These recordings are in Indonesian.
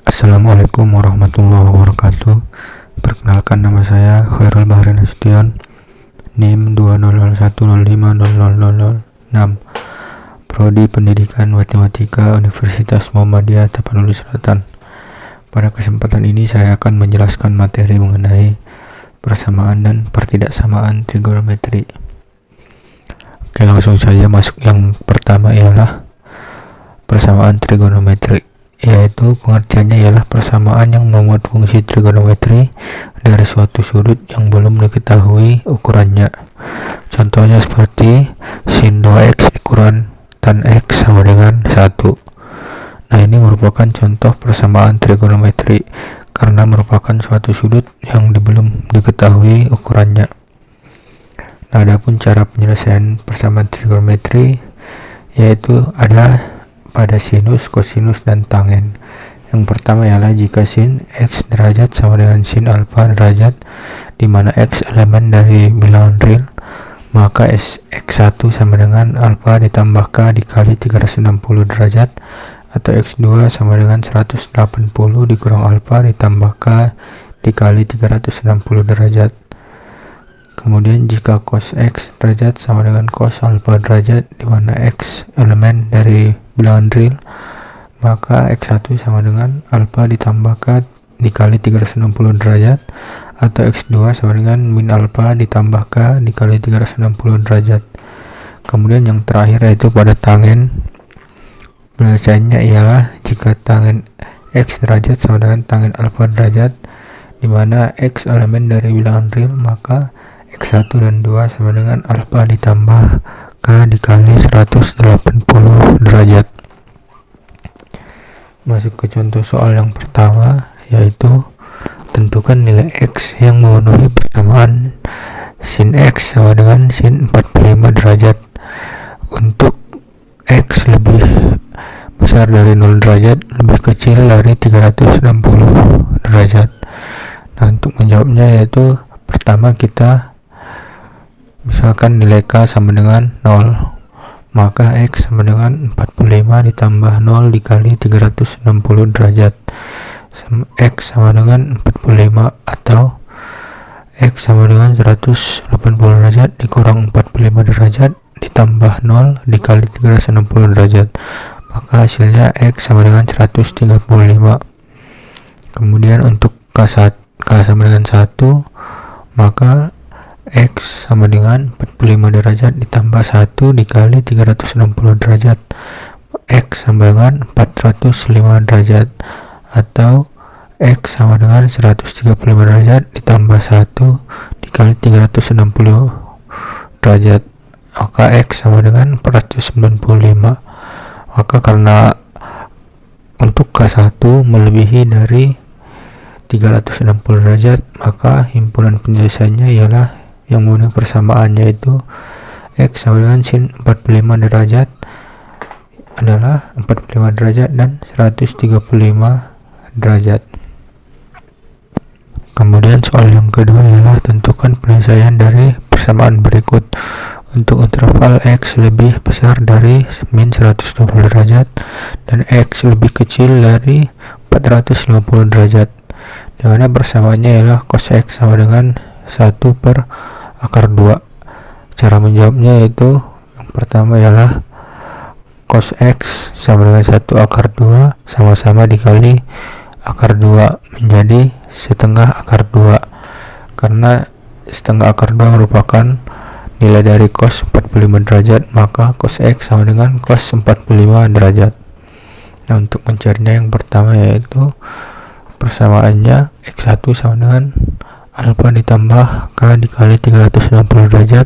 Assalamualaikum warahmatullahi wabarakatuh. Perkenalkan, nama saya Khairul Bahri Nasution, NIM 2001050006, Prodi Pendidikan Matematika Universitas Muhammadiyah Tapanuli Selatan. Pada kesempatan ini saya akan menjelaskan materi mengenai persamaan dan pertidaksamaan trigonometri. Oke, langsung saja masuk. Yang pertama ialah persamaan trigonometri, yaitu pengertiannya ialah persamaan yang memuat fungsi trigonometri dari suatu sudut yang belum diketahui ukurannya. Contohnya seperti sin 2x ukuran tan x sama dengan 1. Nah, ini merupakan contoh persamaan trigonometri karena merupakan suatu sudut yang belum diketahui ukurannya. Nah, adapun cara penyelesaian persamaan trigonometri yaitu ada pada sinus, kosinus, dan tangen. Yang pertama ialah jika sin x derajat sama dengan sin alfa derajat, di mana x elemen dari bilangan real, maka x1 sama dengan alfa ditambah k dikali 360 derajat, atau x2 sama dengan 180 dikurang alfa ditambah k dikali 360 derajat. Kemudian jika cos x derajat sama dengan cos alfa derajat, di mana x elemen dari bilangan real, maka x1 sama dengan alfa ditambah k dikali 360 derajat, atau x2 sama dengan min alfa ditambah k dikali 360 derajat. Kemudian yang terakhir yaitu pada tangen. Penyelesaiannya ialah jika tangen x derajat sama dengan tangen alfa derajat, di mana x elemen dari bilangan real, maka x1 dan 2 sama dengan alfa ditambah k dikali 180 derajat. Masuk ke contoh soal yang pertama, yaitu tentukan nilai x yang memenuhi persamaan sin x sama dengan sin 45 derajat untuk x lebih besar dari 0 derajat lebih kecil dari 360 derajat. Nah, untuk menjawabnya yaitu pertama kita misalkan nilai k sama dengan 0, maka x sama dengan 45 ditambah 0 dikali 360 derajat, x sama dengan 45, atau x sama dengan 180 derajat dikurang 45 derajat ditambah 0 dikali 360 derajat, maka hasilnya x sama dengan 135. Kemudian untuk k sama dengan 1, maka x sama dengan 45 derajat ditambah 1 dikali 360 derajat, x sama dengan 405 derajat, atau x sama dengan 135 derajat ditambah 1 dikali 360 derajat, maka x sama dengan 495. Maka karena untuk k1 melebihi dari 360 derajat, maka himpunan penyelesaiannya ialah yang memenuhi persamaan, yaitu x sama dengan sin 45 derajat adalah 45 derajat dan 135 derajat. Kemudian soal yang kedua ialah tentukan penyelesaian dari persamaan berikut untuk interval x lebih besar dari min 120 derajat dan x lebih kecil dari 450 derajat, di mana persamaannya ialah cos x sama dengan 1 per akar 2. Cara menjawabnya yaitu yang pertama ialah cos x sama dengan 1 akar 2 sama-sama dikali akar 2 menjadi setengah akar 2, karena setengah akar 2 merupakan nilai dari cos 45 derajat, maka cos x sama dengan cos 45 derajat. Nah, untuk mencarinya yang pertama yaitu persamaannya x1 sama dengan alfa ditambah k dikali 360 derajat,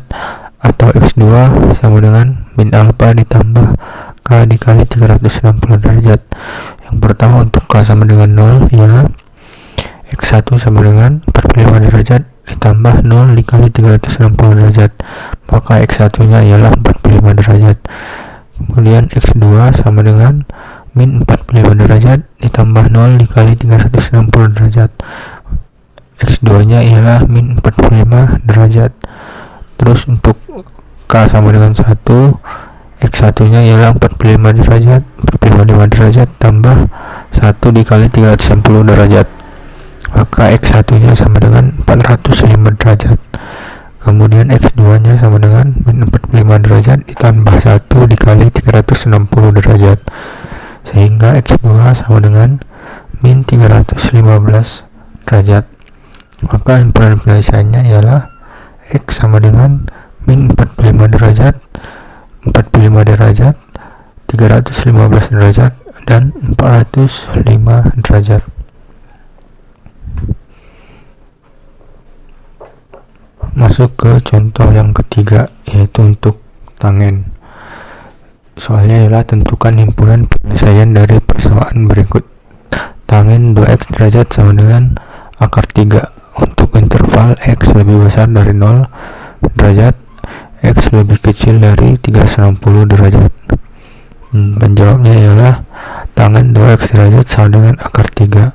atau x2 sama dengan min alfa ditambah k dikali 360 derajat. Yang pertama untuk k sama dengan 0 ialah x1 sama dengan 45 derajat ditambah 0 dikali 360 derajat, maka x1 nya ialah 45 derajat. Kemudian x2 sama dengan min 45 derajat ditambah 0 dikali 360 derajat, x2 nya ialah min 45 derajat. Terus untuk k sama dengan 1, x1 nya ialah 45 derajat tambah 1 1 dikali 360 derajat, maka X1 nya sama dengan 405 derajat. Kemudian X2 nya sama dengan min 45 derajat ditambah 1 dikali 360 derajat, sehingga X2 sama dengan min 315 derajat. Maka himpunan penyelesaiannya ialah X sama dengan min 45 derajat, 315 derajat, dan 405 derajat. Masuk ke contoh yang ketiga, yaitu untuk tangen. Soalnya ialah tentukan himpunan penyelesaian dari persamaan berikut. Tangen 2x derajat sama dengan akar 3 untuk interval x lebih besar dari 0 derajat, x lebih kecil dari 360 derajat. Penjawabnya ialah tangen 2x derajat sama dengan akar 3,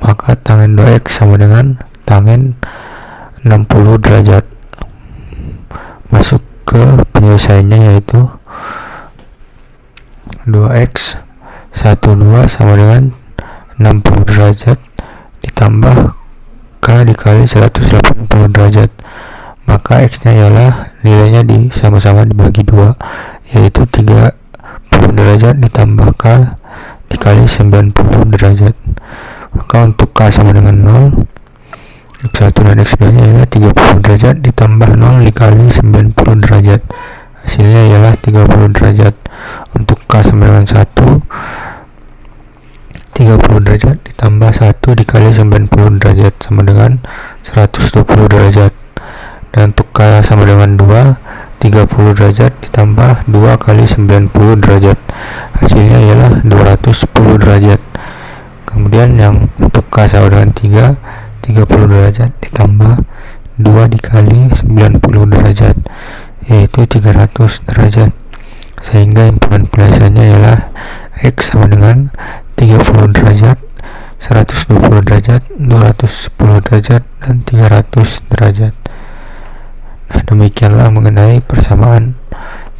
maka tangen 2x sama dengan tangen 60 derajat. Masuk ke penyelesaiannya, yaitu 2x 12 sama dengan 60 derajat ditambah k dikali 180 derajat, maka x nya ialah nilainya sama-sama dibagi 2, yaitu 30 derajat ditambah k dikali 90 derajat. Maka untuk k sama dengan 0, X1 dan X2 nya ialah 30 derajat ditambah 0 dikali 90 derajat, hasilnya ialah 30 derajat. Untuk k sama dengan 1, 30 derajat ditambah 1 dikali 90 derajat sama dengan 120 derajat. Dan untuk k sama dengan 2, 30 derajat ditambah 2 kali 90 derajat, hasilnya ialah 210 derajat. Kemudian yang untuk k sama dengan 3, 30 derajat ditambah 2 dikali 90 derajat, yaitu 300 derajat, sehingga himpunan penyelesaiannya ialah X sama dengan 30 derajat, 120 derajat, 210 derajat, dan 300 derajat. Nah, demikianlah mengenai persamaan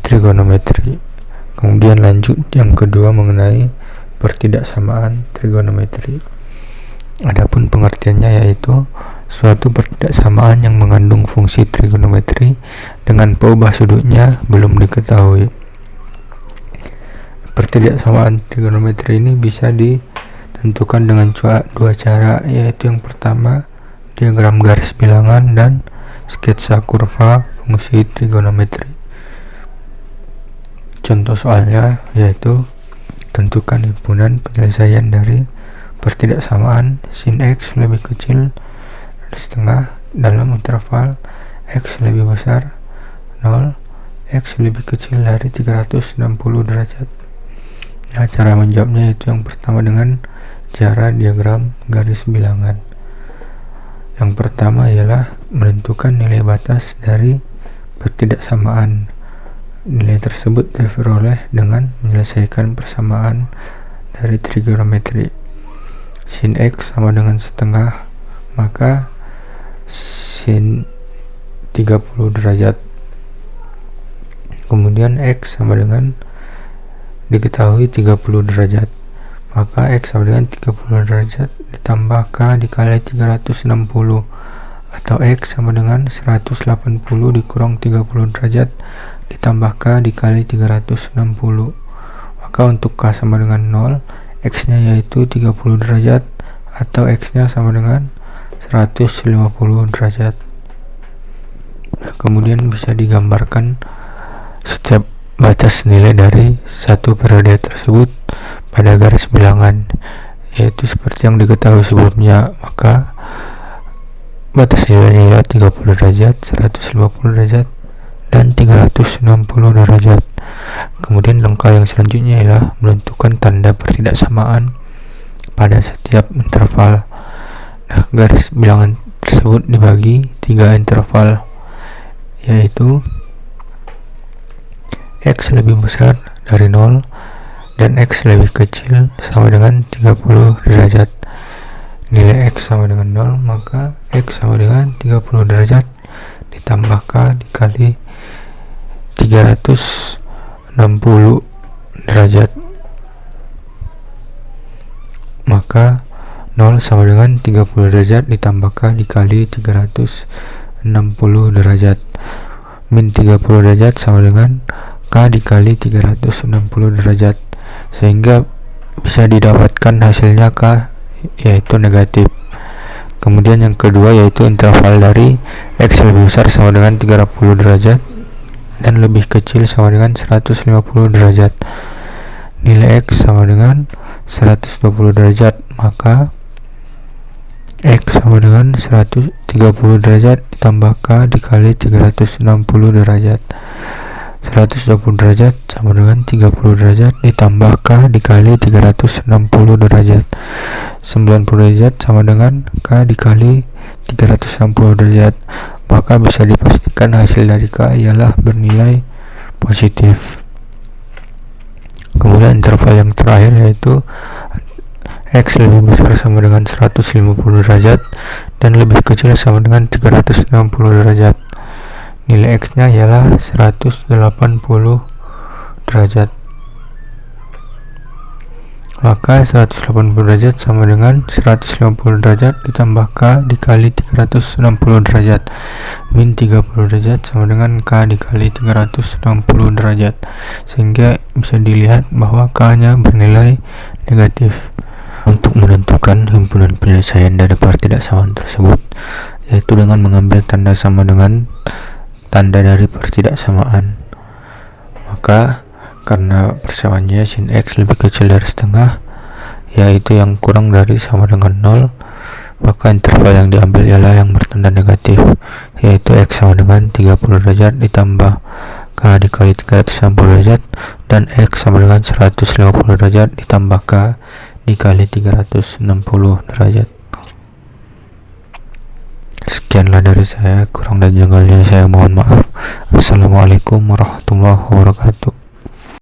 trigonometri. Kemudian lanjut yang kedua mengenai pertidaksamaan trigonometri. Adapun pengertiannya yaitu suatu pertidaksamaan yang mengandung fungsi trigonometri dengan peubah sudutnya belum diketahui. Pertidaksamaan trigonometri ini bisa ditentukan dengan dua cara, yaitu yang pertama diagram garis bilangan dan sketsa kurva fungsi trigonometri. Contoh soalnya yaitu tentukan himpunan penyelesaian dari pertidaksamaan sin x lebih kecil dari setengah dalam interval x lebih besar 0, x lebih kecil dari 360 derajat. Nah, cara menjawabnya itu yang pertama dengan cara diagram garis bilangan. Yang pertama ialah menentukan nilai batas dari pertidaksamaan. Nilai tersebut diperoleh dengan menyelesaikan persamaan dari trigonometri. Sin x sama dengan setengah, maka sin 30 derajat. Kemudian x sama dengan diketahui 30 derajat, maka x sama dengan 30 derajat ditambah k dikali 360, atau x sama dengan 180 dikurang 30 derajat ditambah k dikali 360. Maka untuk k sama dengan 0, x nya yaitu 30 derajat, atau x nya sama dengan 150 derajat. Nah, kemudian bisa digambarkan setiap batas nilai dari satu periode tersebut pada garis bilangan, yaitu seperti yang diketahui sebelumnya. Maka batas nilainya ialah 30 derajat, 150 derajat, dan 360 derajat. Kemudian langkah yang selanjutnya ialah menentukan tanda pertidaksamaan pada setiap interval. Nah, garis bilangan tersebut dibagi 3 interval, yaitu x lebih besar dari 0 dan x lebih kecil sama dengan 30 derajat. Nilai x sama dengan 0, maka x sama dengan 30 derajat ditambah k dikali 360 derajat. maka 0 sama dengan 30 derajat ditambah K dikali 360 derajat. Min 30 derajat sama dengan K dikali 360 derajat, sehingga bisa didapatkan hasilnya K yaitu negatif. Kemudian yang kedua yaitu interval dari X lebih besar sama dengan 30 derajat dan lebih kecil sama dengan 150 derajat. Nilai X sama dengan 120 derajat, maka X sama dengan 130 derajat ditambah K dikali 360 derajat. 120 derajat sama dengan 30 derajat ditambah K dikali 360 derajat. 90 derajat sama dengan K dikali 360 derajat. Maka bisa dipastikan hasil dari K ialah bernilai positif. Kemudian interval yang terakhir yaitu X lebih besar sama dengan 150 derajat dan lebih kecil sama dengan 360 derajat. Nilai X nya ialah 180 derajat. Maka 180 derajat sama dengan 150 derajat ditambah K dikali 360 derajat. Min 30 derajat sama dengan K dikali 360 derajat, sehingga bisa dilihat bahwa K nya bernilai negatif. Untuk menentukan himpunan penyelesaian dari pertidaksamaan tersebut, yaitu dengan mengambil tanda sama dengan tanda dari pertidaksamaan. Maka karena persamaannya sin X lebih kecil dari setengah, yaitu yang kurang dari sama dengan 0, maka interval yang diambil ialah yang bertanda negatif, yaitu X sama dengan 30 derajat ditambah K dikali 360 derajat dan X sama dengan 150 derajat ditambah K dikali 360 derajat. Sekianlah dari saya, kurang dan janggalnya saya mohon maaf. Assalamualaikum warahmatullahi wabarakatuh.